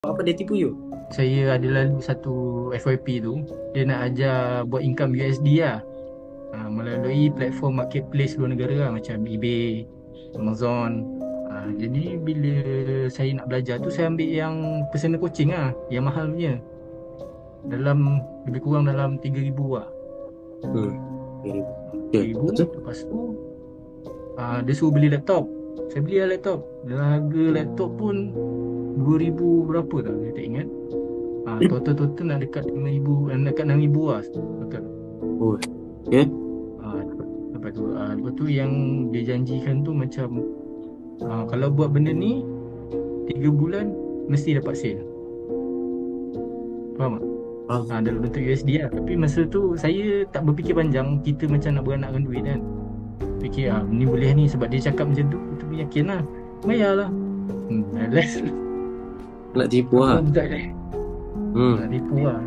Apa dia tipu you? Saya ada lalu satu FYP tu, dia nak ajar buat income USD lah, melalui platform marketplace luar negara lah, macam eBay, Amazon. Jadi bila saya nak belajar tu, saya ambil yang personal coaching lah, yang mahal punya, dalam lebih kurang dalam 3,000 lah. Hmm. Okay. Okay. 3,000. Lepas tu? Lepas tu dia suruh beli laptop. Saya beli lah laptop. Dan harga laptop pun 2,000 berapa tak, saya tak ingat. Total nak dekat 5,000, dekat 6,000 lah total. Oh. Okay. Ah, lepas tu yang dia janjikan tu macam, kalau buat benda ni 3 bulan mesti dapat sale. Faham tak? Dalam bentuk USD lah. Tapi masa tu saya tak berfikir panjang. Kita macam nak beranakkan duit kan. Fikir ni boleh ni, sebab dia cakap macam tu, kita pun yakin lah. Bayar lah. Less. Nak tipu Apa lah. budak ni? Hmm. Nak tipu lah.